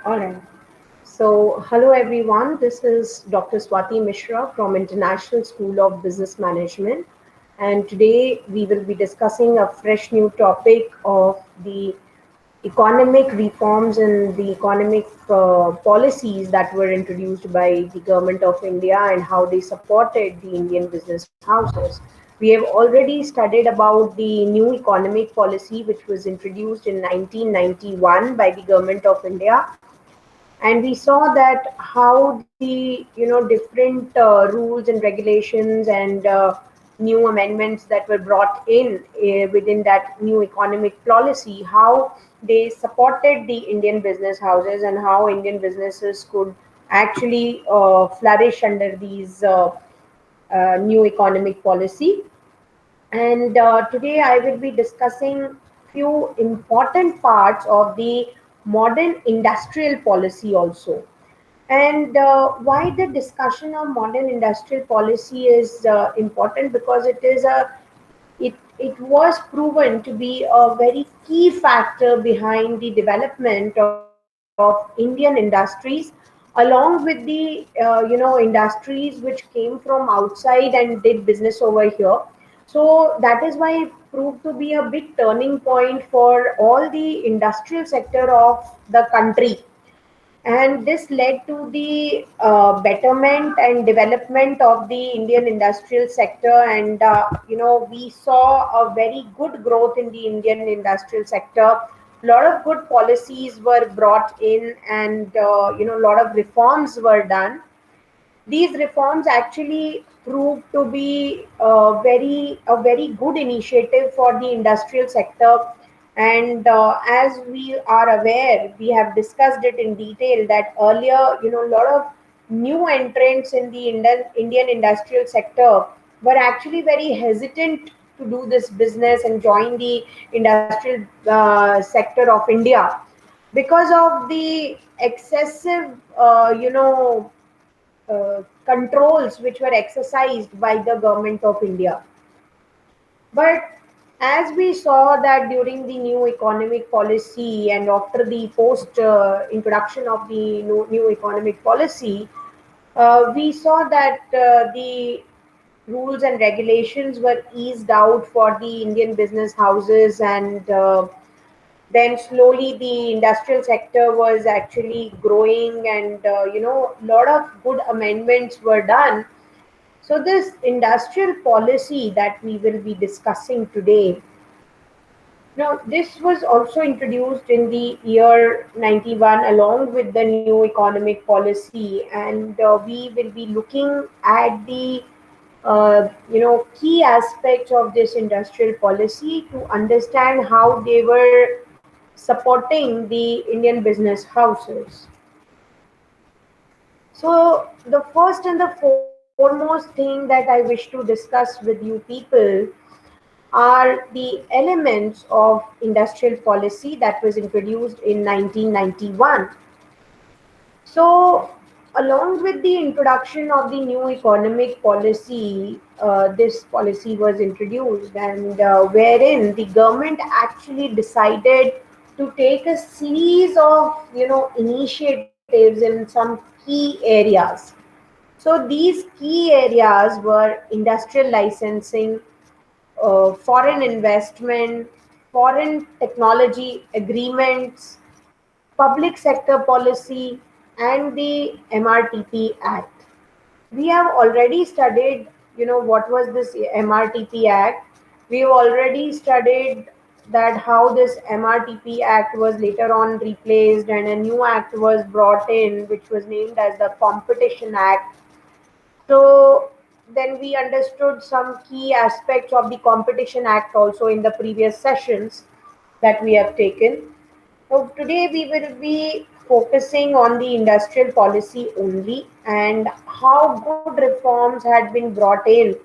All right. So, hello everyone. This is Dr. Swati Mishra from International School of Business Management. And today we will be discussing a fresh new topic of the economic reforms and the economic policies that were introduced by the government of India and how they supported the Indian business houses. We have already studied about the new economic policy which was introduced in 1991 by the government of India, and we saw that how the different rules and regulations and new amendments that were brought in within that new economic policy, how they supported the Indian business houses and how Indian businesses could actually flourish under these new economic policy. And today I will be discussing few important parts of the modern industrial policy also. And why the discussion of modern industrial policy is important, because it was proven to be a very key factor behind the development of Indian industries, along with the industries which came from outside and did business over here. So that is why it proved to be a big turning point for all the industrial sector of the country, and this led to the betterment and development of the Indian industrial sector. And we saw a very good growth in the Indian industrial sector. A lot of good policies were brought in, and a lot of reforms were done. These reforms actually proved to be a very good initiative for the industrial sector. And as we are aware, we have discussed it in detail that earlier, a lot of new entrants in the Indian industrial sector were actually very hesitant to do this business and join the industrial sector of India because of the excessive controls which were exercised by the government of India. But as we saw that during the new economic policy and after the post introduction of the new economic policy, we saw that the rules and regulations were eased out for the Indian business houses, and then slowly the industrial sector was actually growing, and a lot of good amendments were done. So this industrial policy that we will be discussing today, now this was also introduced in the year 91 along with the new economic policy, and we will be looking at the key aspects of this industrial policy to understand how they were supporting the Indian business houses. So, the first and the foremost thing that I wish to discuss with you people are the elements of industrial policy that was introduced in 1991. So, along with the introduction of the new economic policy, this policy was introduced, and wherein the government actually decided to take a series of initiatives in some key areas. So these key areas were industrial licensing, foreign investment, foreign technology agreements, public sector policy, and the MRTP Act. We have already studied, what was this MRTP Act. We have already studied that how this MRTP Act was later on replaced and a new act was brought in, which was named as the Competition Act. So then we understood some key aspects of the Competition Act also in the previous sessions that we have taken. So today we will be focusing on the industrial policy only and how good reforms had been brought in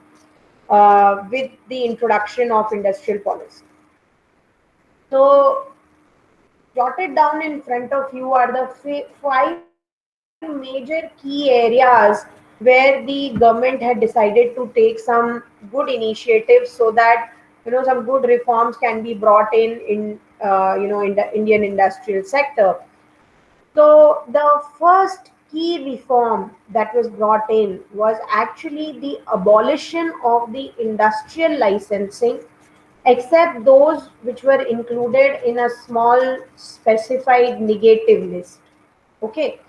with the introduction of industrial policy. So jotted down in front of you are the five major key areas where the government had decided to take some good initiatives so that some good reforms can be brought in in the Indian industrial sector. So the first key reform that was brought in was actually the abolition of the industrial licensing, except those which were included in a small specified negative list. Okay,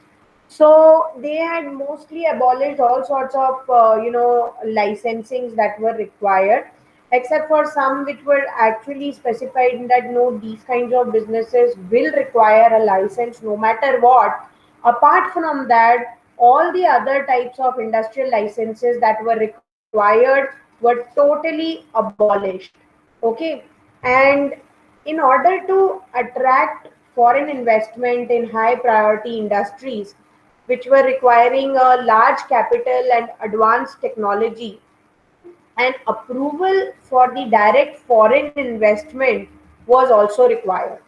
so they had mostly abolished all sorts of licensings that were required, except for some which were actually specified that no, these kinds of businesses will require a license no matter what. Apart from that, all the other types of industrial licenses that were required were totally abolished. Okay, and in order to attract foreign investment in high priority industries, which were requiring a large capital and advanced technology, and approval for the direct foreign investment was also required.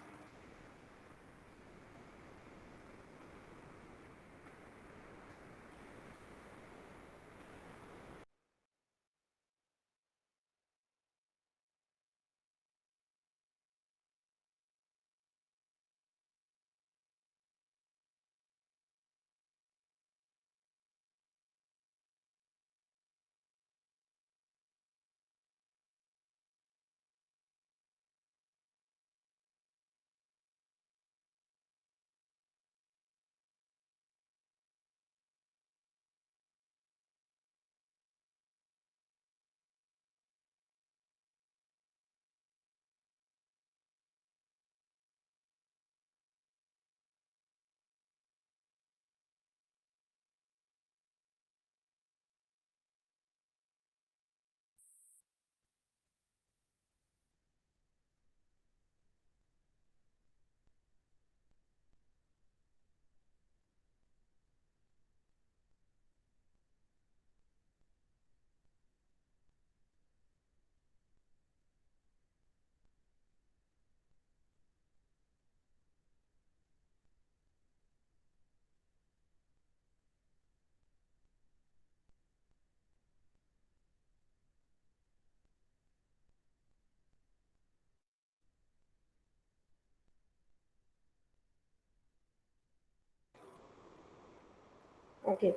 Okay.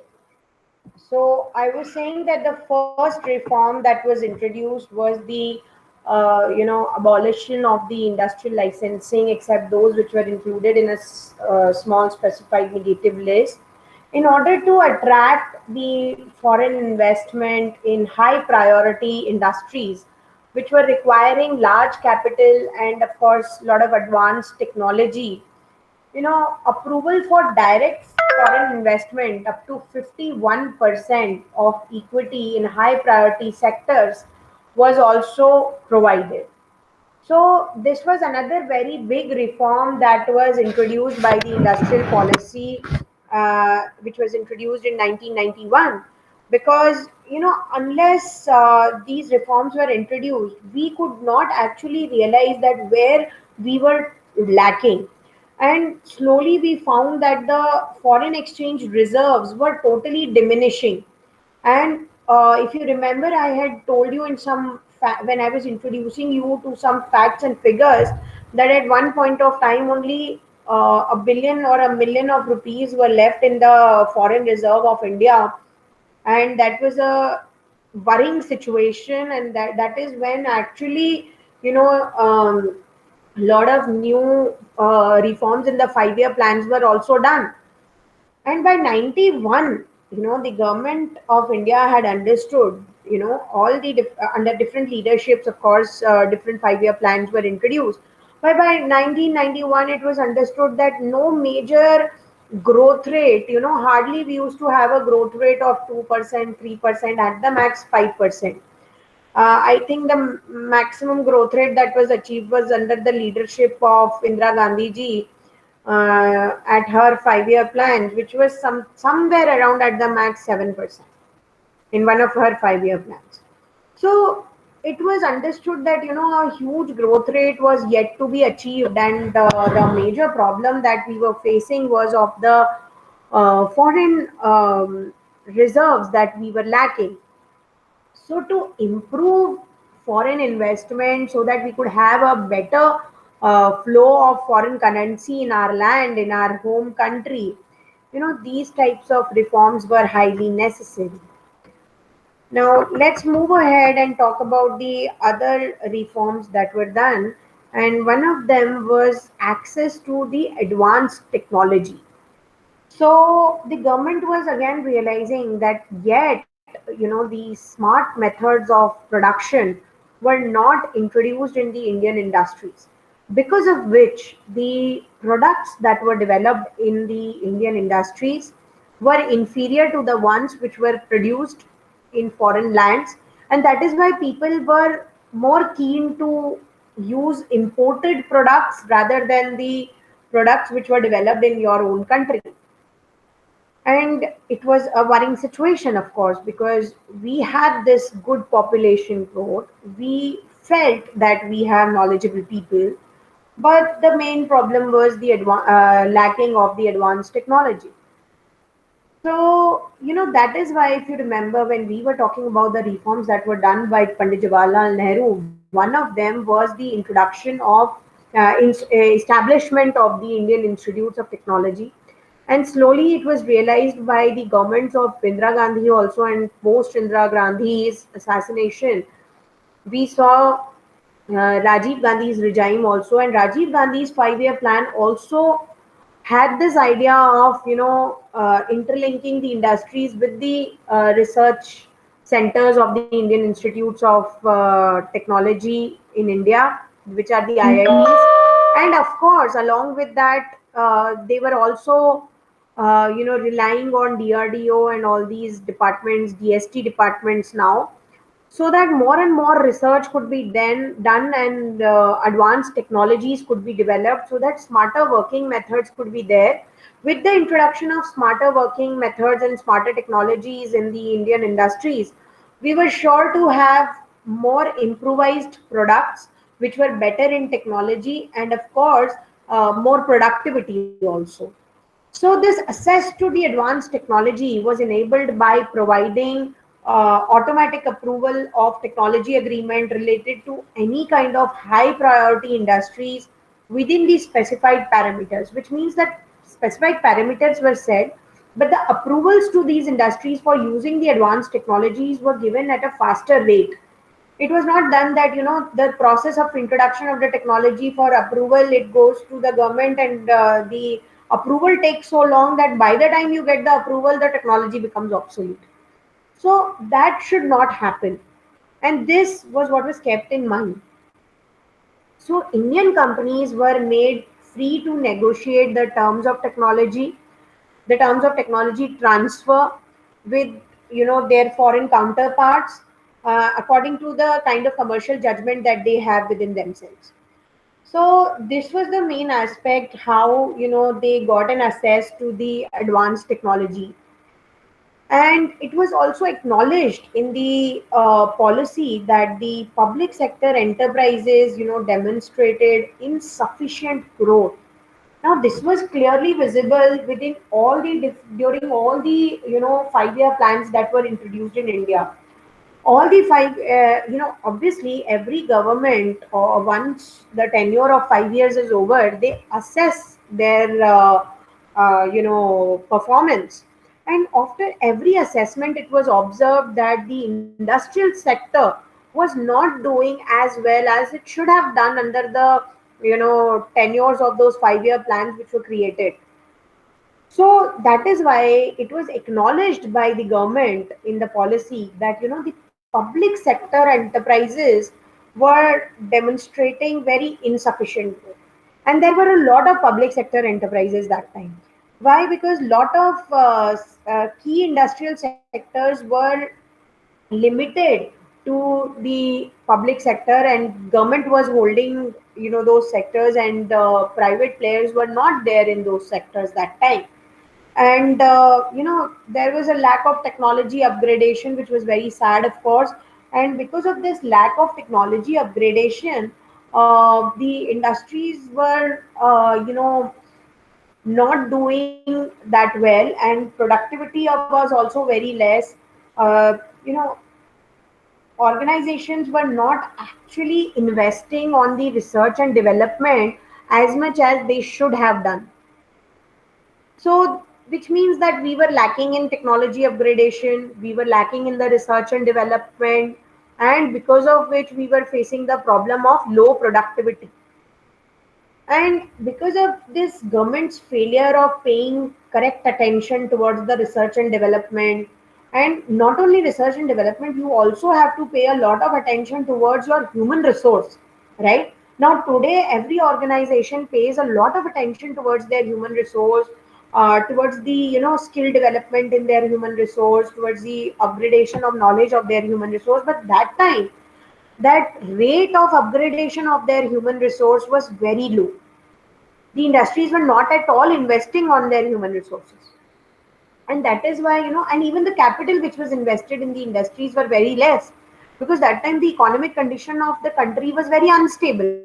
So I was saying that the first reform that was introduced was the abolition of the industrial licensing, except those which were included in a small specified negative list, in order to attract the foreign investment in high priority industries, which were requiring large capital and of course a lot of advanced technology. Approval for direct foreign investment up to 51% of equity in high priority sectors was also provided. So this was another very big reform that was introduced by the industrial policy, which was introduced in 1991. Because unless these reforms were introduced, we could not actually realize that where we were lacking. And slowly we found that the foreign exchange reserves were totally diminishing. And if you remember, I had told you in when I was introducing you to some facts and figures, that at one point of time only a billion or a million of rupees were left in the foreign reserve of India, and that was a worrying situation. And that is when actually a lot of new reforms in the 5 year plans were also done. And by 91, the government of India had understood, all the under different leaderships, of course, different 5 year plans were introduced. But by 1991, it was understood that no major growth rate, hardly we used to have a growth rate of 2%, 3%, at the max 5%. I think the maximum growth rate that was achieved was under the leadership of Indira Gandhi ji, at her 5 year plans, which was somewhere around at the max 7% in one of her 5 year plans. So it was understood that a huge growth rate was yet to be achieved, and the major problem that we were facing was of the foreign reserves that we were lacking. So to improve foreign investment so that we could have a better flow of foreign currency in our land, in our home country. These types of reforms were highly necessary. Now, let's move ahead and talk about the other reforms that were done. And one of them was access to the advanced technology. So the government was again realizing that yet, the smart methods of production were not introduced in the Indian industries, because of which the products that were developed in the Indian industries were inferior to the ones which were produced in foreign lands. And that is why people were more keen to use imported products rather than the products which were developed in your own country. And it was a worrying situation, of course, because we had this good population growth. We felt that we have knowledgeable people, but the main problem was the lacking of the advanced technology. So, that is why, if you remember, when we were talking about the reforms that were done by Pandit Jawaharlal Nehru, one of them was the introduction of establishment of the Indian Institutes of Technology. And slowly it was realized by the governments of Indira Gandhi also, and post Indira Gandhi's assassination, we saw Rajiv Gandhi's regime also, and Rajiv Gandhi's 5-year plan also had this idea of interlinking the industries with the research centers of the Indian Institutes of Technology in India, which are the IITs. And of course, along with that, they were also relying on DRDO and all these departments, DST departments now, so that more and more research could be then done, and advanced technologies could be developed, so that smarter working methods could be there. With the introduction of smarter working methods and smarter technologies in the Indian industries, we were sure to have more improvised products which were better in technology, and of course more productivity also. So this access to the advanced technology was enabled by providing automatic approval of technology agreement related to any kind of high priority industries within the specified parameters, which means that specified parameters were set, but the approvals to these industries for using the advanced technologies were given at a faster rate. It was not done that the process of introduction of the technology for approval, it goes to the government, and the approval takes so long that by the time you get the approval, the technology becomes obsolete. So that should not happen, and this was what was kept in mind. So Indian companies were made free to negotiate the terms of technology transfer with their foreign counterparts, according to the kind of commercial judgment that they have within themselves. So this was the main aspect, how they got an access to the advanced technology. And it was also acknowledged in the policy that the public sector enterprises demonstrated insufficient growth. Now this was clearly visible within all the during all the 5-year plans that were introduced in India. All the five, obviously every government, or once the tenure of 5 years is over, they assess their performance. And after every assessment, it was observed that the industrial sector was not doing as well as it should have done under the tenures of those 5-year plans which were created. So that is why it was acknowledged by the government in the policy that the public sector enterprises were demonstrating very insufficient growth. And there were a lot of public sector enterprises that time. Why? Because lot of key industrial sectors were limited to the public sector, and government was holding those sectors, and private players were not there in those sectors that time. And there was a lack of technology upgradation, which was very sad, of course. And because of this lack of technology upgradation, the industries were not doing that well, and productivity was also very less. uh, you know organizations were not actually investing on the research and development as much as they should have done. So, which means that we were lacking in technology upgradation, we were lacking in the research and development, and because of which we were facing the problem of low productivity. And because of this government's failure of paying correct attention towards the research and development, and not only research and development, you also have to pay a lot of attention towards your human resource, right? Now, today, every organization pays a lot of attention towards their human resource, towards the skill development in their human resource, towards the upgradation of knowledge of their human resource. But that time, that rate of upgradation of their human resource was very low. The industries were not at all investing on their human resources, and that is why and even the capital which was invested in the industries were very less, because that time the economic condition of the country was very unstable.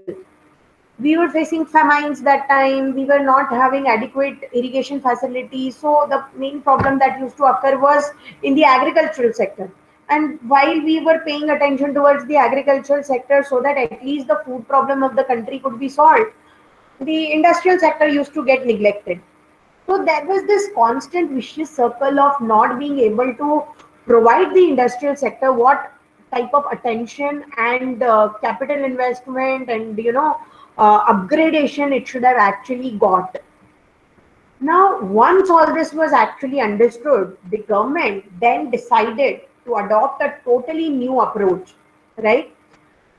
We were facing famines that time, we were not having adequate irrigation facilities, so the main problem that used to occur was in the agricultural sector. And while we were paying attention towards the agricultural sector so that at least the food problem of the country could be solved, the industrial sector used to get neglected. So there was this constant vicious circle of not being able to provide the industrial sector what type of attention and capital investment and upgradation it should have actually got. Now, once all this was actually understood, the government then decided to adopt a totally new approach, right?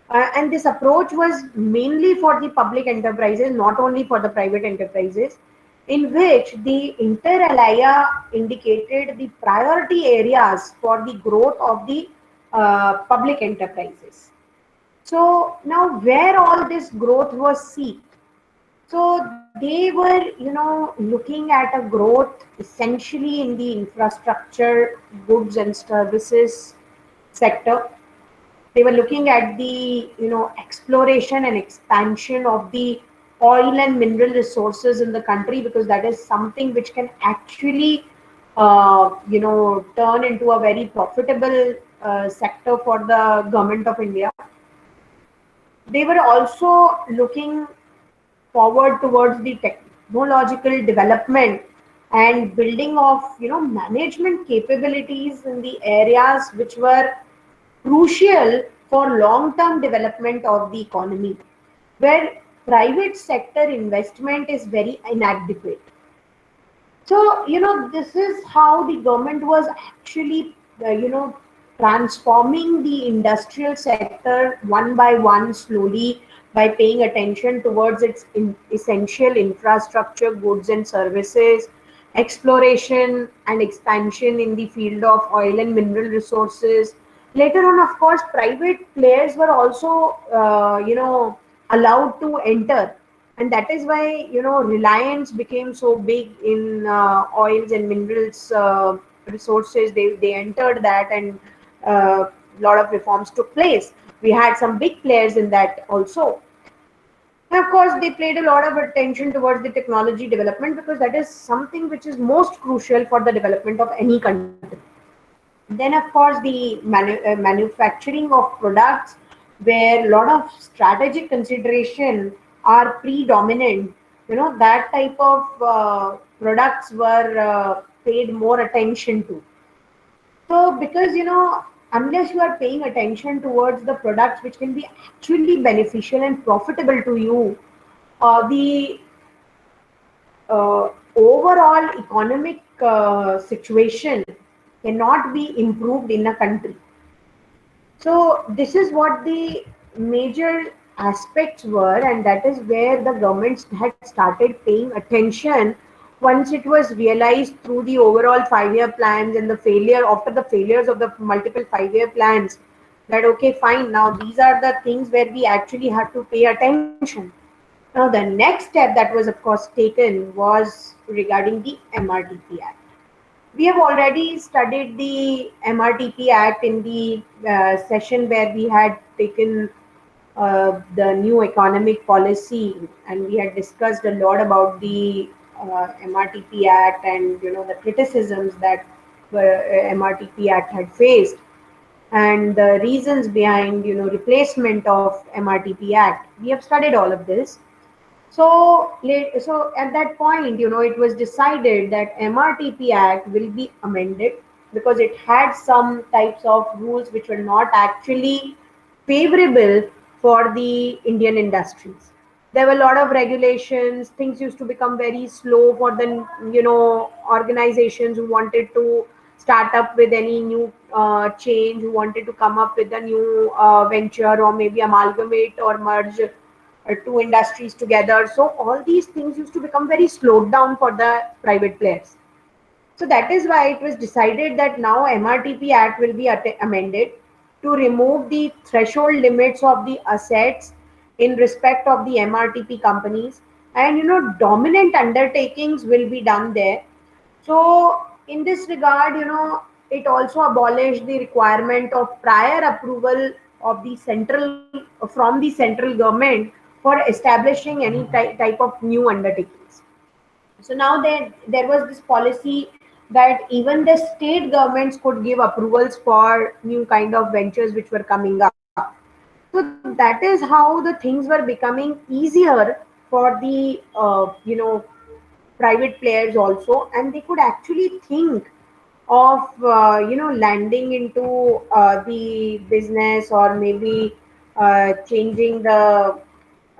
And this approach was mainly for the public enterprises, not only for the private enterprises, in which the inter alia indicated the priority areas for the growth of the public enterprises. So now, where all this growth was seen, so they were, looking at a growth essentially in the infrastructure, goods and services sector. They were looking at the exploration and expansion of the oil and mineral resources in the country, because that is something which can actually turn into a very profitable sector for the government of India. They were also looking forward towards the technological development and building of management capabilities in the areas which were crucial for long-term development of the economy, where private sector investment is very inadequate. So, this is how the government was actually, transforming the industrial sector one by one slowly by paying attention towards its essential infrastructure, goods and services, exploration and expansion in the field of oil and mineral resources. Later on, of course, private players were also, allowed to enter, and that is why Reliance became so big in oils and minerals resources. They entered that, and a lot of reforms took place. We had some big players in that also. And of course, they paid a lot of attention towards the technology development, because that is something which is most crucial for the development of any country. Then, of course, the manufacturing of products, where a lot of strategic consideration are predominant. That type of products were paid more attention to. So, because unless you are paying attention towards the products which can be actually beneficial and profitable to you, the overall economic situation cannot be improved in a country. So this is what the major aspects were, and that is where the government had started paying attention once it was realized through the overall 5-year plans and the failure after the failures of the multiple 5-year plans, that okay, fine, now these are the things where we actually have to pay attention. Now the next step that was of course taken was regarding the MRTP Act. We have already studied the MRTP Act in the session where we had taken the new economic policy, and we had discussed a lot about the MRTP Act and the criticisms that MRTP Act had faced. and the reasons behind replacement of MRTP Act. We have studied all of this. So at that point, it was decided that MRTP Act will be amended because it had some types of rules which were not actually favorable for the Indian industries. There were a lot of regulations. Things used to become very slow for the organizations who wanted to start up with any new change, who wanted to come up with a new venture or maybe amalgamate or merge two industries together. So all these things used to become very slowed down for the private players. So that is why it was decided that now MRTP Act will be amended to remove the threshold limits of the assets in respect of the MRTP companies, and dominant undertakings will be done there. So in this regard, it also abolished the requirement of prior approval of the central from the central government for establishing any type of new undertakings. So now there was this policy that even the state governments could give approvals for new kind of ventures which were coming up. So that is how the things were becoming easier for the private players also, and they could actually think of landing into the business, or maybe changing the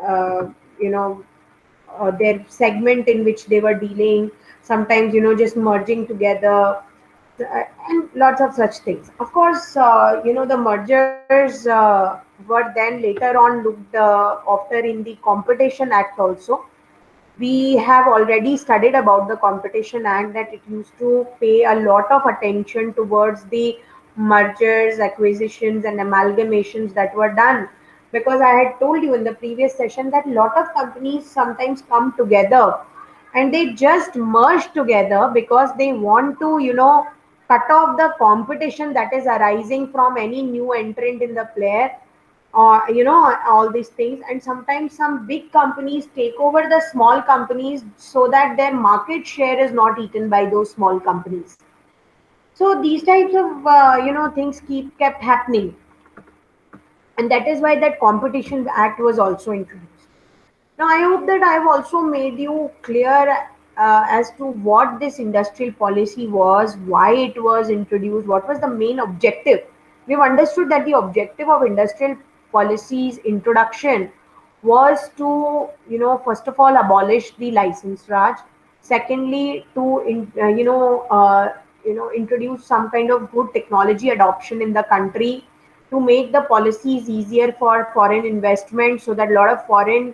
uh, you know their segment in which they were dealing, sometimes just merging together, and lots of such things. Of course, the mergers were then later on looked after in the Competition Act also. We have already studied about the Competition Act, that it used to pay a lot of attention towards the mergers, acquisitions, and amalgamations that were done. Because I had told you in the previous session that a lot of companies sometimes come together and they just merge together because they want to, cut off the competition that is arising from any new entrant in the player, or all these things. And sometimes some big companies take over the small companies so that their market share is not eaten by those small companies. So these types of things kept happening, and that is why that Competition Act was also introduced. Now, I hope that I have also made you clear as to what this industrial policy was, why it was introduced, what was the main objective. We've understood that the objective of industrial policy's introduction was to, first of all, abolish the license raj. Secondly, to introduce some kind of good technology adoption in the country, to make the policies easier for foreign investment, so that a lot of foreign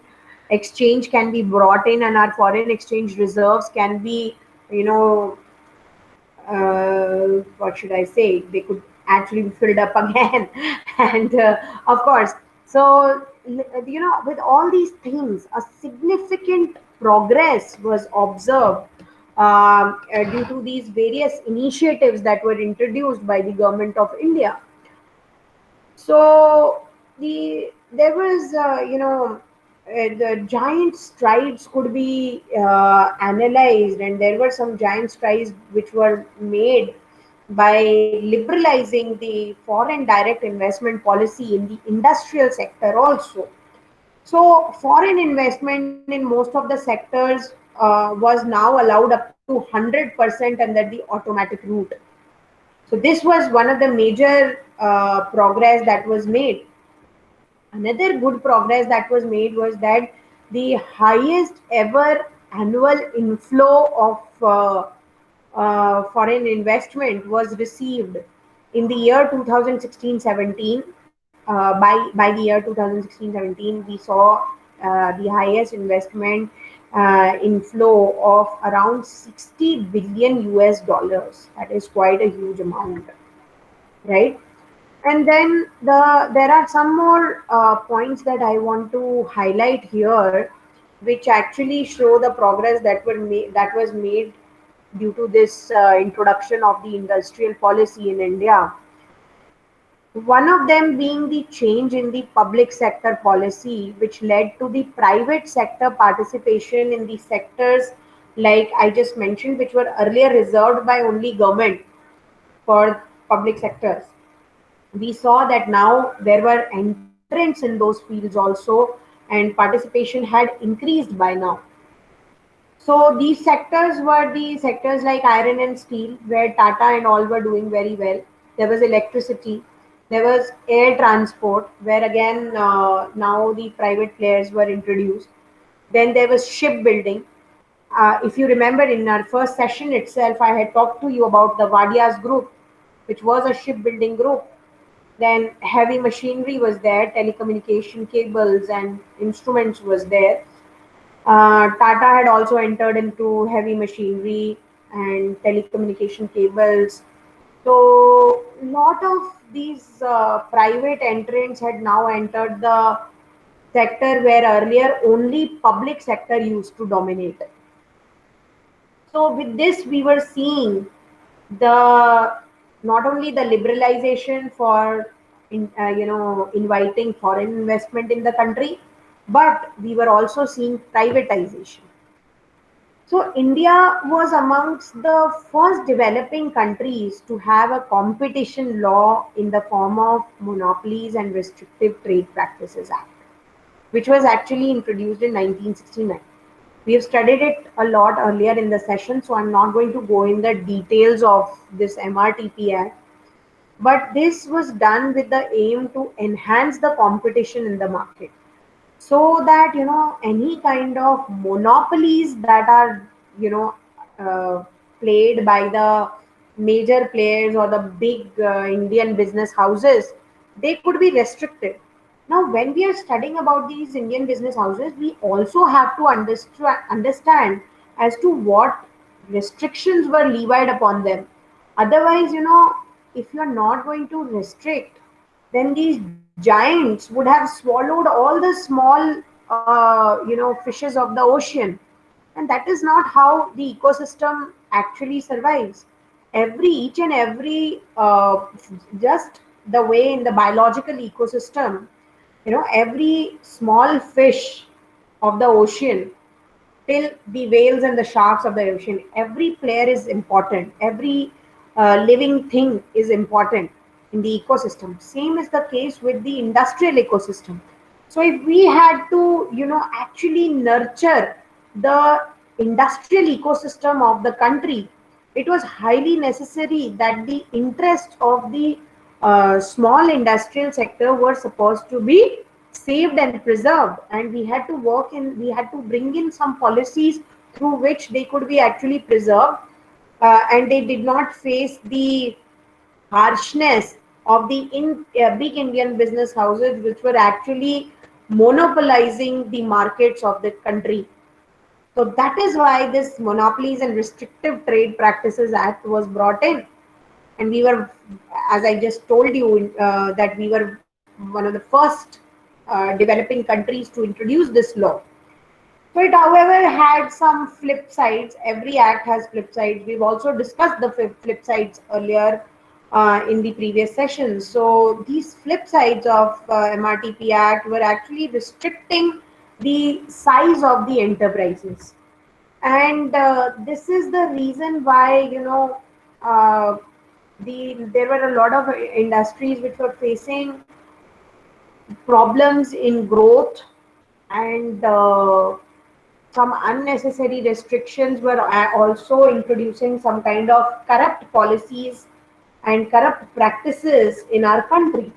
exchange can be brought in and our foreign exchange reserves can be, you know, what should I say? They could actually be filled up again. And of course, so, with all these things, a significant progress was observed due to these various initiatives that were introduced by the government of India. So there was the giant strides could be analyzed, and there were some giant strides which were made by liberalizing the foreign direct investment policy in the industrial sector also. So foreign investment in most of the sectors was now allowed up to 100% under the automatic route. So this was one of the major progress that was made. Another good progress that was made was that the highest ever annual inflow of foreign investment was received in the year 2016-17. By the year 2016-17, we saw the highest investment inflow of around 60 billion US dollars. That is quite a huge amount, right? And then there are some more points that I want to highlight here, which actually show the progress that was made due to this introduction of the industrial policy in India. One of them being the change in the public sector policy, which led to the private sector participation in the sectors like I just mentioned, which were earlier reserved by only government for public sectors. we saw that now there were entrants in those fields also, and participation had increased by now. So these sectors were the sectors like iron and steel, where Tata and all were doing very well. There was electricity, there was air transport, where again now the private players were introduced. Then there was shipbuilding. If you remember, in our first session itself, I had talked to you about the Vadias group, which was a shipbuilding group. Then heavy machinery was there, telecommunication cables and instruments was there. Tata had also entered into heavy machinery and telecommunication cables. So, lot of these private entrants had now entered the sector where earlier only public sector used to dominate. So, with this, we were seeing the not only the liberalization for inviting foreign investment in the country, but we were also seeing privatization. So India was amongst the first developing countries to have a competition law in the form of Monopolies and Restrictive Trade Practices Act, which was actually introduced in 1969. We have studied it a lot earlier in the session, so I'm not going to go in the details of this MRTP Act. But this was done with the aim to enhance the competition in the market, so that any kind of monopolies that are you know uh, played by the major players or the big Indian business houses, they could be restricted. Now when we are studying about these Indian business houses, we also have to understand as to what restrictions were levied upon them. Otherwise, if you're not going to restrict, then these giants would have swallowed all the small fishes of the ocean, and that is not how the ecosystem actually survives. Every each and every just the way in the biological ecosystem, every small fish of the ocean till the whales and the sharks of the ocean, every player is important, every living thing is important in the ecosystem. Same is the case with the industrial ecosystem. So if we had to actually nurture the industrial ecosystem of the country, it was highly necessary that the interest of the small industrial sector were supposed to be saved and preserved, and we had to bring in some policies through which they could be actually preserved, and they did not face the harshness of the big Indian business houses, which were actually monopolizing the markets of the country. So that is why this Monopolies and Restrictive Trade Practices Act was brought in. And we were, as I just told you, that we were one of the first developing countries to introduce this law. So it, however, had some flip sides. Every act has flip sides. We've also discussed the flip sides earlier in the previous sessions. So these flip sides of MRTP Act were actually restricting the size of the enterprises, and this is the reason why uh, there were a lot of industries which were facing problems in growth, and some unnecessary restrictions were also introducing some kind of corrupt policies and corrupt practices in our country.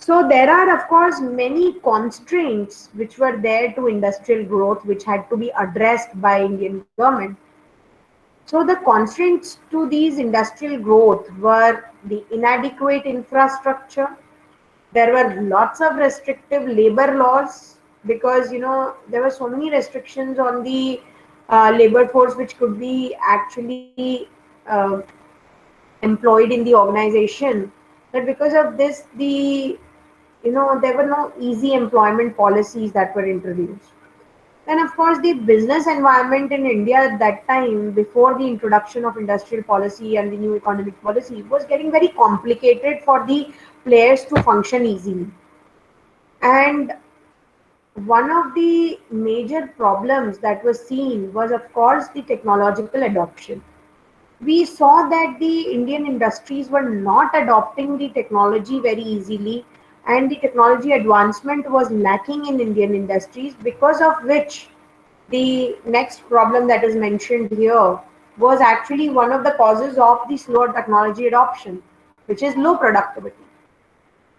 So there are, of course, many constraints which were there to industrial growth, which had to be addressed by Indian government. So the constraints to these industrial growth were the inadequate infrastructure. There were lots of restrictive labor laws, because there were so many restrictions on the labor force which could be actually employed in the organization. But because of this, there were no easy employment policies that were introduced. And of course, the business environment in India at that time, before the introduction of industrial policy and the new economic policy, was getting very complicated for the players to function easily. And one of the major problems that was seen was, of course, the technological adoption. we saw that the Indian industries were not adopting the technology very easily, and the technology advancement was lacking in Indian industries, because of which the next problem that is mentioned here was actually one of the causes of the slow technology adoption, which is low productivity.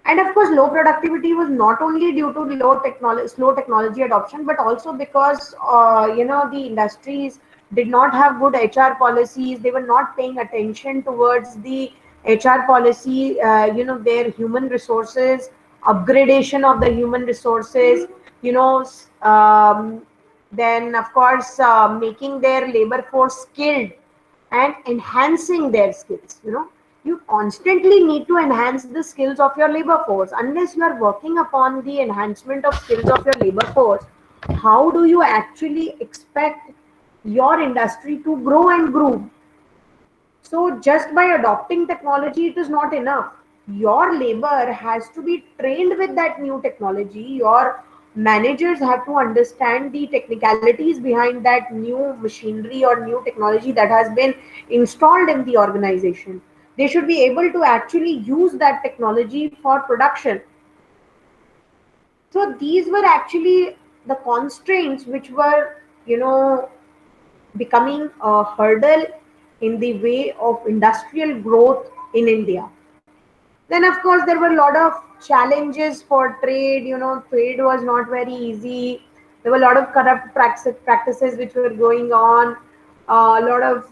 And of course, low productivity was not only due to slow technology adoption, but also because the industries did not have good HR policies. They were not paying attention towards the HR policy. Their human resources, upgradation of the human resources. You know, then of course making their labor force skilled and enhancing their skills. You constantly need to enhance the skills of your labor force. Unless you are working upon the enhancement of skills of your labor force, how do you actually expect your industry to grow and grow? So just by adopting technology, it is not enough. Your labor has to be trained with that new technology. Your managers have to understand the technicalities behind that new machinery or new technology that has been installed in the organization. They should be able to actually use that technology for production. So these were actually the constraints which were, becoming a hurdle in the way of industrial growth in India. Then, of course, there were a lot of challenges for trade. Trade was not very easy. There were a lot of corrupt practices which were going on. A lot of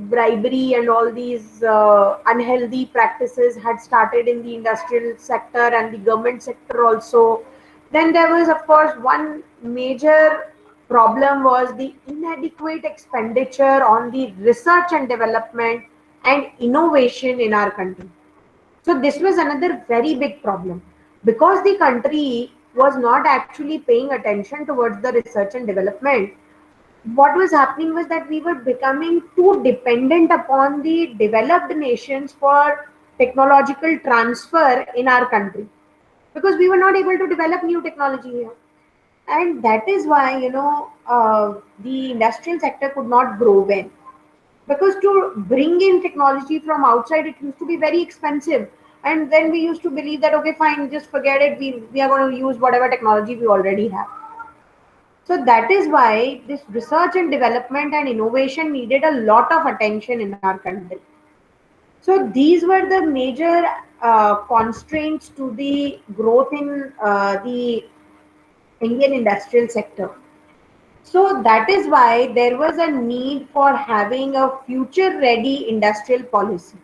bribery and all these unhealthy practices had started in the industrial sector and the government sector also. Then there was, of course, one major problem was the inadequate expenditure on the research and development and innovation in our country. So this was another very big problem, because the country was not actually paying attention towards the research and development. What was happening was that we were becoming too dependent upon the developed nations for technological transfer in our country, because we were not able to develop new technology here. And that is why the industrial sector could not grow well, because to bring in technology from outside, it used to be very expensive. And then we used to believe that, okay, fine, just forget it, we are going to use whatever technology we already have. So that is why this research and development and innovation needed a lot of attention in our country. So these were the major constraints to the growth in the Indian industrial sector. So that is why there was a need for having a future ready industrial policy.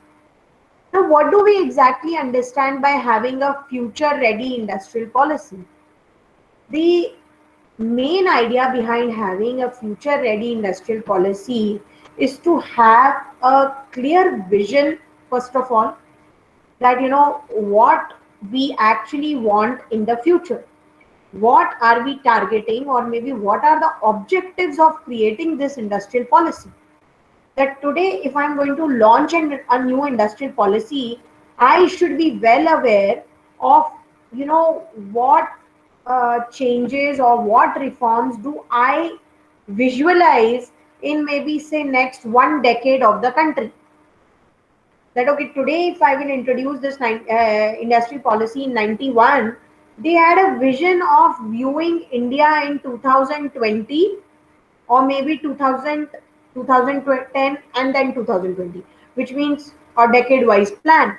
Now, what do we exactly understand by having a future ready industrial policy? The main idea behind having a future ready industrial policy is to have a clear vision, first of all, that what we actually want in the future. What are we targeting, or maybe what are the objectives of creating this industrial policy? That today, if I'm going to launch a new industrial policy, I should be well aware of what changes or what reforms do I visualize in, maybe say, next 1 decade of the country. That, okay, today if I will introduce this industrial policy in 91, they had a vision of viewing India in 2020, or maybe 2000, 2010, and then 2020, which means a decade wise plan.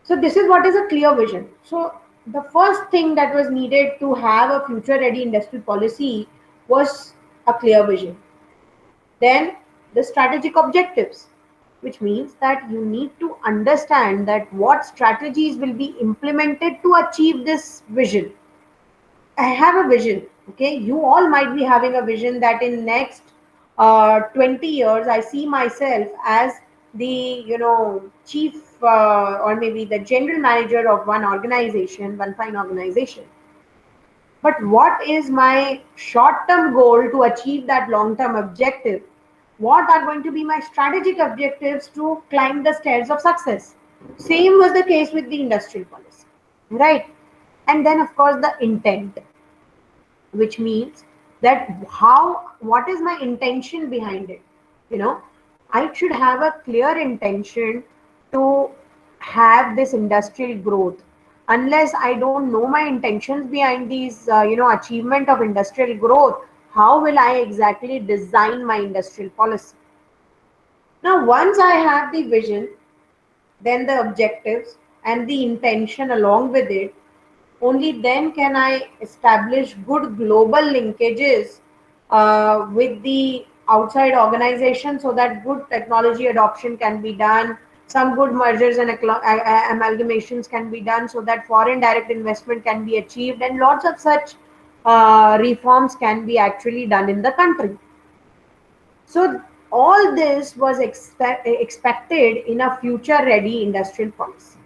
So this is what is a clear vision. So the first thing that was needed to have a future ready industrial policy was a clear vision. Then the strategic objectives, which means that you need to understand that what strategies will be implemented to achieve this vision. I have a vision. Okay, you all might be having a vision that in next 20 years, I see myself as the chief or maybe the general manager of one organization, one fine organization. But what is my short-term goal to achieve that long-term objective? What are going to be my strategic objectives to climb the stairs of success? Same was the case with the industrial policy, right? And then, of course, the intent, which means that what is my intention behind it. you know I should have a clear intention to have this industrial growth. Unless I don't know my intentions behind these, achievement of industrial growth, how will I exactly design my industrial policy? Now, once I have the vision, then the objectives and the intention along with it, only then can I establish good global linkages with the outside organization so that good technology adoption can be done. Some good mergers and amalgamations can be done so that foreign direct investment can be achieved, and lots of such reforms can be actually done in the country. So all this was expected in a future ready industrial policy.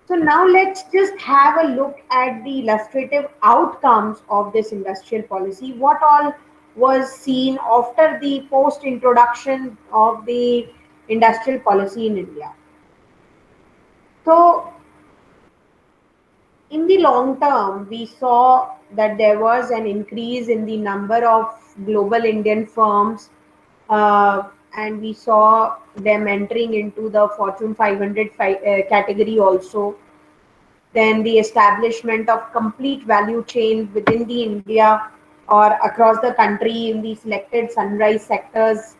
So now let's just have a look at the illustrative outcomes of this industrial policy. What all was seen after the post introduction of the industrial policy in India. So in the long term, we saw that there was an increase in the number of global Indian firms, and we saw them entering into the Fortune 500 category also. Then the establishment of complete value chain within the India or across the country in the selected sunrise sectors.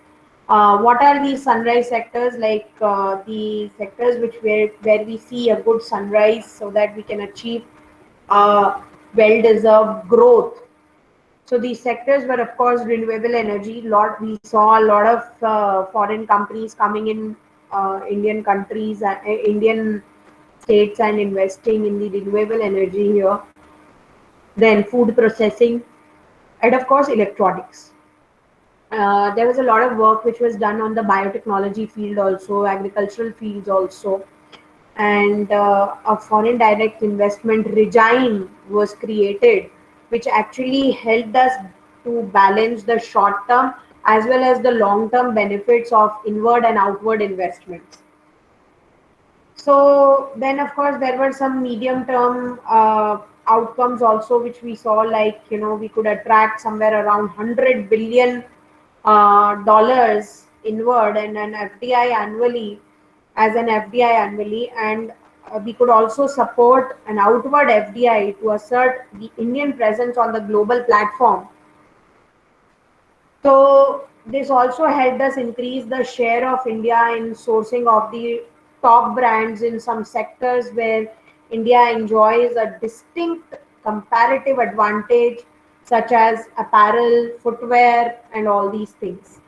What are these sunrise sectors? Like the sectors where we see a good sunrise so that we can achieve well-deserved growth. So these sectors were, of course, renewable energy. Lot we saw a lot of foreign companies coming in Indian countries, Indian states, and investing in the renewable energy here. Then food processing, and of course electronics. There was a lot of work which was done on the biotechnology field also, agricultural fields also, and a foreign direct investment regime was created, which actually helped us to balance the short term as well as the long term benefits of inward and outward investments. So then, of course, there were some medium-term outcomes also, which we saw, like we could attract somewhere around $100 billion dollars inward and an FDI annually, as an FDI annually, and we could also support an outward FDI to assert the Indian presence on the global platform. So this also helped us increase the share of India in sourcing of the top brands in some sectors where India enjoys a distinct comparative advantage, such as apparel, footwear, and all these things.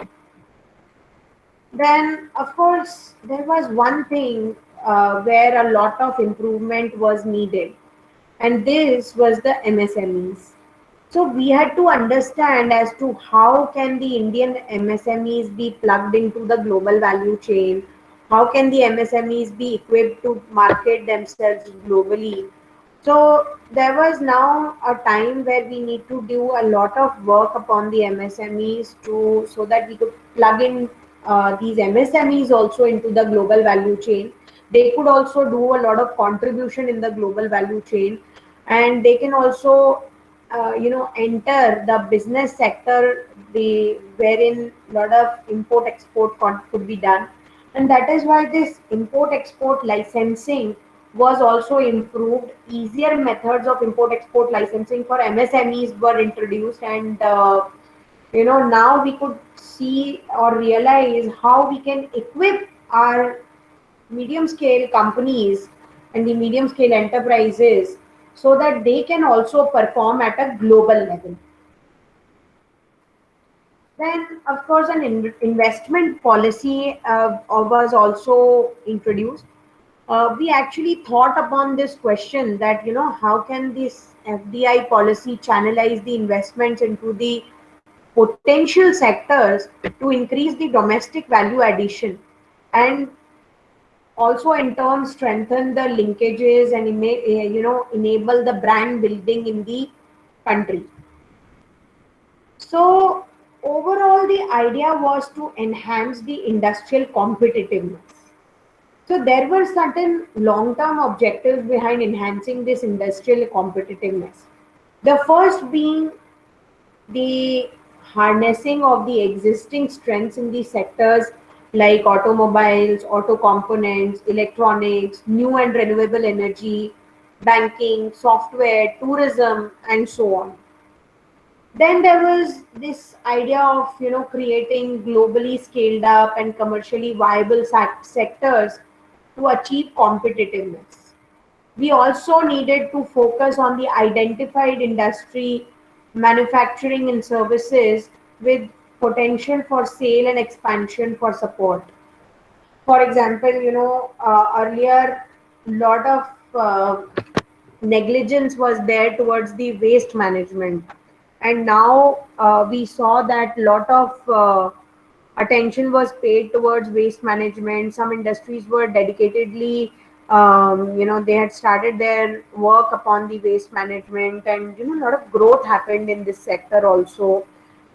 Then, of course, there was one thing where a lot of improvement was needed, and this was the MSMEs. So we had to understand as to how can the Indian MSMEs be plugged into the global value chain? How can the MSMEs be equipped to market themselves globally? So there was now a time where we need to do a lot of work upon the MSMEs to so that we could plug in these MSMEs also into the global value chain. They could also do a lot of contribution in the global value chain, and they can also enter the business sector, the wherein a lot of import export could be done. And that is why this import export licensing was also improved. Easier methods of import export licensing for MSMEs were introduced, and now we could see or realize how we can equip our medium scale companies and the medium scale enterprises so that they can also perform at a global level. Then, of course, an investment policy was also introduced. We actually thought upon this question that how can this FDI policy channelize the investments into the potential sectors to increase the domestic value addition, and also in turn strengthen the linkages and enable the brand building in the country. So overall the idea was to enhance the industrial competitiveness. So there were certain long term objectives behind enhancing this industrial competitiveness. The first being the harnessing of the existing strengths in the sectors like automobiles, auto components, electronics, new and renewable energy, banking, software, tourism, and so on. Then there was this idea of creating globally scaled up and commercially viable sectors to achieve competitiveness. We also needed to focus on the identified industry, manufacturing and services with potential for sale and expansion for support. For example, earlier lot of negligence was there towards the waste management, and now we saw that lot of attention was paid towards waste management. Some industries were dedicatedly they had started their work upon the waste management, and a lot of growth happened in this sector also.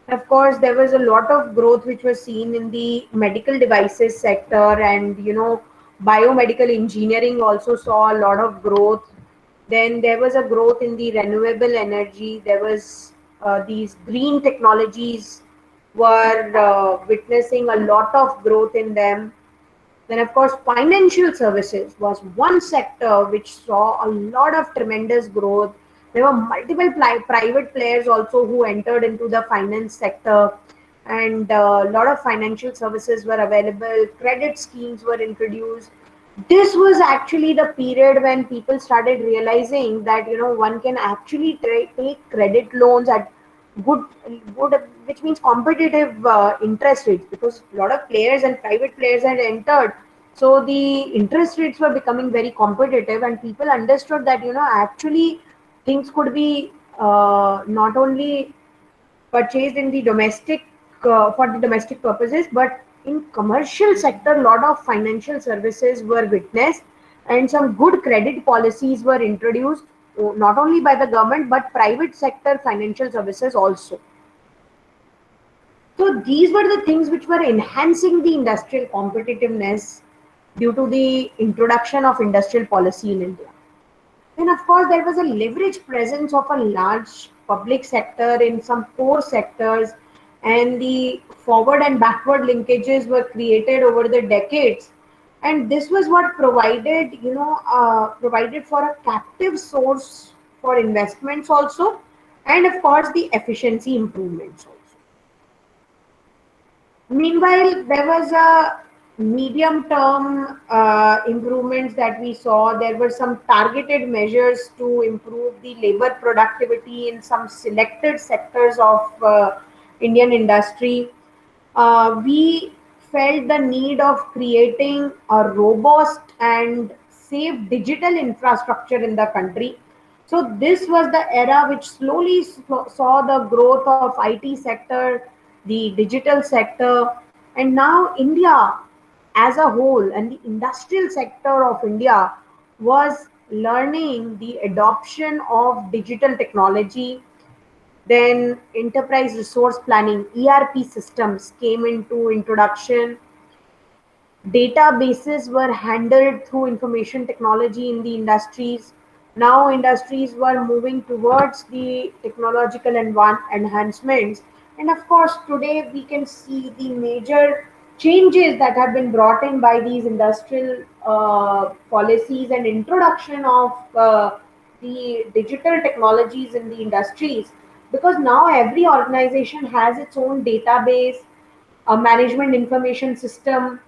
Of course, there was a lot of growth which was seen in the medical devices sector, and biomedical engineering also saw a lot of growth. Then there was a growth in the renewable energy. There was these green technologies were witnessing a lot of growth in them. Then, of course, financial services was one sector which saw a lot of tremendous growth. There were multiple private players also who entered into the finance sector, and a lot of financial services were available. Credit schemes were introduced. This was actually the period when people started realizing that one can actually take credit loans at good good, which means competitive interest rates, because a lot of players and private players had entered. So the interest rates were becoming very competitive, and people understood that actually things could be not only purchased in the domestic for the domestic purposes, but in commercial sector a lot of financial services were witnessed, and some good credit policies were introduced, not only by the government but private sector financial services also. So these were the things which were enhancing the industrial competitiveness due to the introduction of industrial policy in India. Then, of course, there was a leveraged presence of a large public sector in some core sectors, and the forward and backward linkages were created over the decades. And this was what provided for a captive source for investments also, and of course, the efficiency improvements also. Meanwhile, there was a medium-term improvements that we saw. There were some targeted measures to improve the labor productivity in some selected sectors of Indian industry. We felt the need of creating a robust and safe digital infrastructure in the country. So this was the era which slowly saw the growth of IT sector, the digital sector, and now India as a whole and the industrial sector of India was learning the adoption of digital technology. Then enterprise resource planning, ERP systems came into introduction. Databases were handled through information technology in the industries. Now industries were moving towards the technological enhancements. And of course, today we can see the major changes that have been brought in by these industrial policies and introduction of the digital technologies in the industries, because now every organization has its own database, a management information system,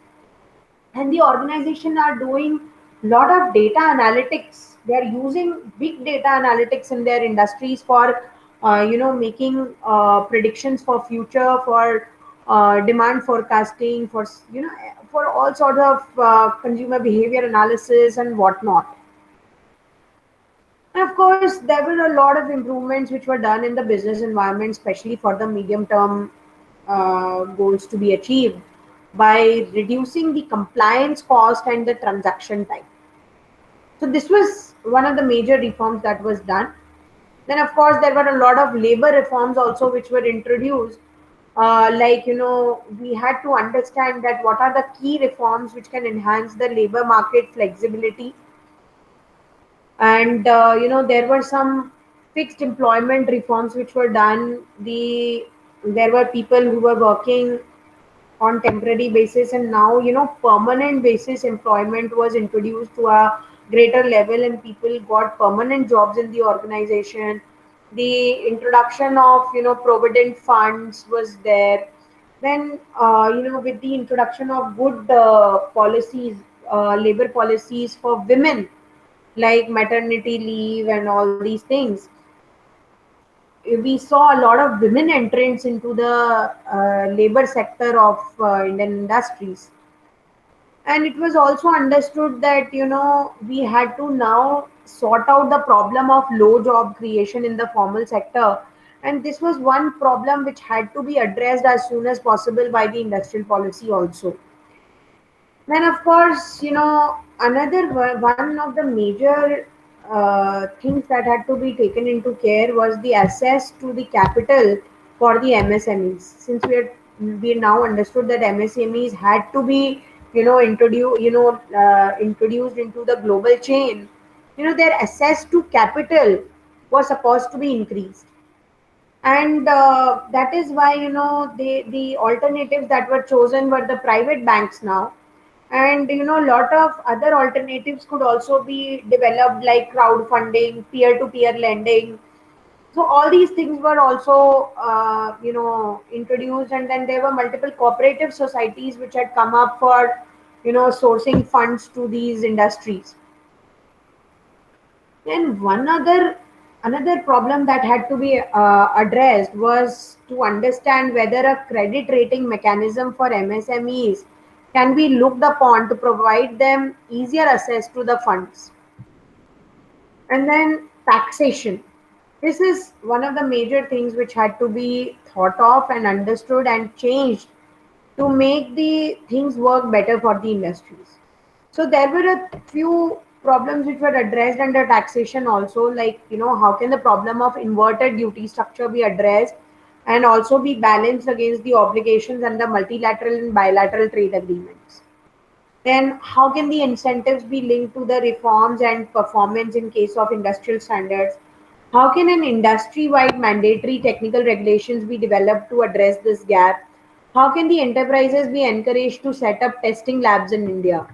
and the organization are doing lot of data analytics. They are using big data analytics in their industries for making predictions for future, for demand forecasting, for for all sort of consumer behavior analysis and whatnot. And of course, there were a lot of improvements which were done in the business environment, especially for the medium term goals to be achieved by reducing the compliance cost and the transaction time. So this was one of the major reforms that was done. Then, of course, there were a lot of labor reforms also which were introduced. Like we had to understand that what are the key reforms which can enhance the labor market flexibility, and there were some fixed employment reforms which were done. The there were people who were working on temporary basis, and now permanent basis employment was introduced to a greater level, and people got permanent jobs in the organization. The introduction of provident funds was there. Then with the introduction of good policies, labor policies for women, like maternity leave and all these things, we saw a lot of women entrants into the labor sector of Indian industries. And it was also understood that we had to now sort out the problem of low job creation in the formal sector, and this was one problem which had to be addressed as soon as possible by the industrial policy also. Then, of course, one of the major things that had to be taken into care was the access to the capital for the MSMEs. Since we now understood that MSMEs had to be, introduced into the global chain. Their access to capital was supposed to be increased, and that is why the alternatives that were chosen were the private banks now. And a lot of other alternatives could also be developed, like crowdfunding, peer to peer lending. So all these things were also introduced, and then there were multiple cooperative societies which had come up for sourcing funds to these industries. And another problem that had to be addressed was to understand whether a credit rating mechanism for MSMEs can be looked upon to provide them easier access to the funds. And then taxation. This is one of the major things which had to be thought of and understood and changed to make the things work better for the industries. So there were a few problems which were addressed under taxation also, like how can the problem of inverted duty structure be addressed and also be balanced against the obligations under multilateral and bilateral trade agreements. Then how can the incentives be linked to the reforms and performance in case of industrial standards? How can an industry-wide mandatory technical regulations be developed to address this gap? How can the enterprises be encouraged to set up testing labs in India?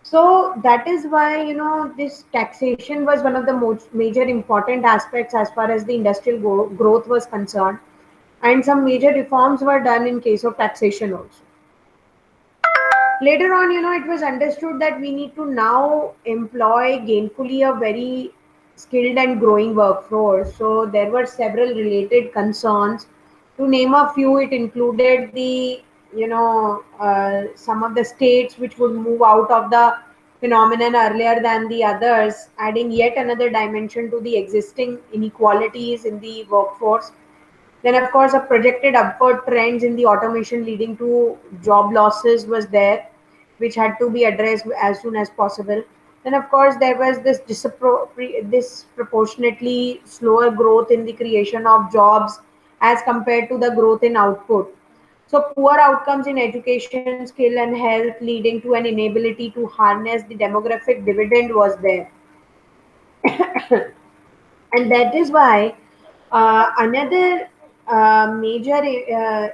So that is why this taxation was one of the most major important aspects as far as the industrial growth was concerned, and some major reforms were done in case of taxation also. Later on, it was understood that we need to now employ gainfully a very skilled and growing workforce. So there were several related concerns. To name a few, it included the some of the states which would move out of the phenomenon earlier than the others, adding yet another dimension to the existing inequalities in the workforce. Then, of course, a projected upward trends in the automation leading to job losses was there, which had to be addressed as soon as possible. Then, of course, there was this disproportionately slower growth in the creation of jobs as compared to the growth in output. So, poor outcomes in education, skill, and health, leading to an inability to harness the demographic dividend, was there. And that is why another major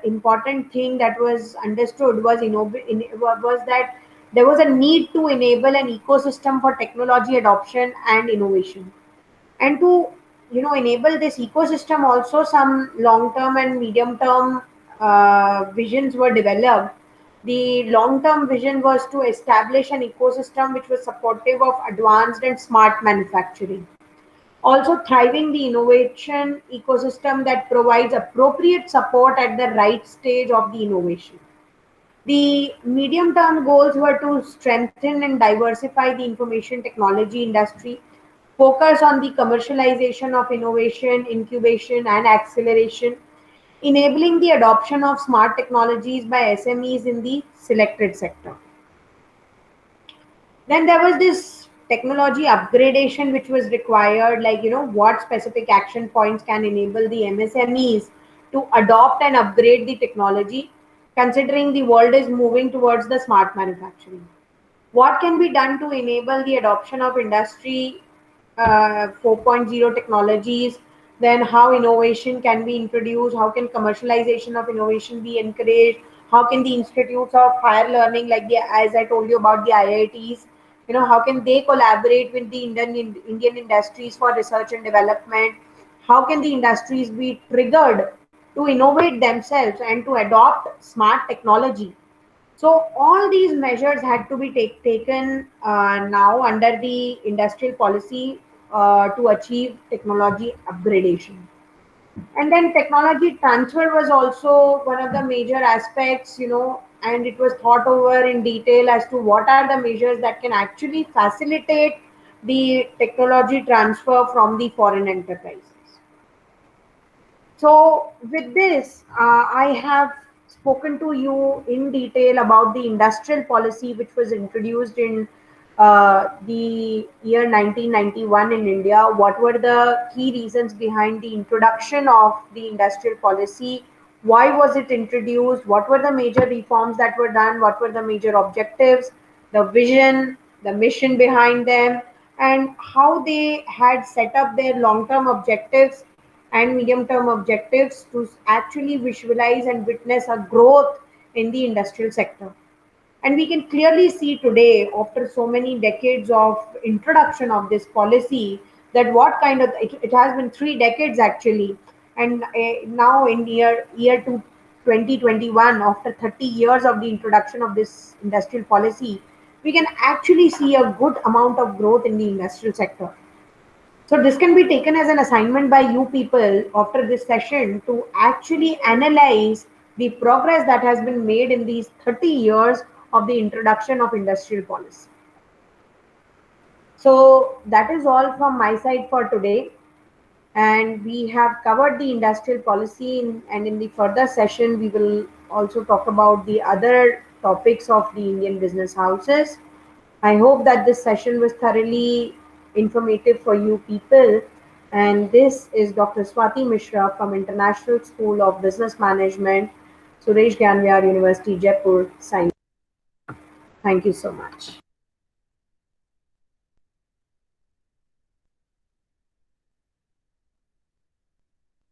important thing that was understood was that there was a need to enable an ecosystem for technology adoption and innovation. And to enable this ecosystem also, some long term and medium term visions were developed. The long term vision was to establish an ecosystem which was supportive of advanced and smart manufacturing, also thriving the innovation ecosystem that provides appropriate support at the right stage of the innovation. The medium term goals were to strengthen and diversify the information technology industry, focus on the commercialization of innovation, incubation, and acceleration, enabling the adoption of smart technologies by SMEs in the selected sector. Then there was this technology upgradation which was required, like what specific action points can enable the MSMEs to adopt and upgrade the technology, considering the world is moving towards the smart manufacturing. What can be done to enable the adoption of industry 4.0 technologies then how innovation can be introduced, how can commercialization of innovation be encouraged, how can the institutes of higher learning, like the, as I told you about the IITs, how can they collaborate with the Indian industries for research and development, how can the industries be triggered to innovate themselves and to adopt smart technology. So all these measures had to be taken now under the industrial policy to achieve technology upgradation. And then technology transfer was also one of the major aspects, and it was thought over in detail as to what are the measures that can actually facilitate the technology transfer from the foreign enterprises. So, with this, I have spoken to you in detail about the industrial policy which was introduced in the year 1991 in India. What were the key reasons behind the introduction of the industrial policy? Why was it introduced? What were the major reforms that were done? What were the major objectives, the vision, the mission behind them, and how they had set up their long term objectives and medium term objectives to actually visualize and witness a growth in the industrial sector. And we can clearly see today, after so many decades of introduction of this policy, that what kind of it has been 3 decades actually, and now in year to 2021, after 30 years of the introduction of this industrial policy, we can actually see a good amount of growth in the industrial sector. So this can be taken as an assignment by you people after this session to actually analyze the progress that has been made in these 30 years of the introduction of industrial policy. So that is all from my side for today. And we have covered the industrial policy and in the further session, we will also talk about the other topics of the Indian business houses. I hope that this session was thoroughly informative for you people. And this is Dr. Swati Mishra from International School of Business Management, Suresh Ganviar University, Jaipur, signing. Thank you so much.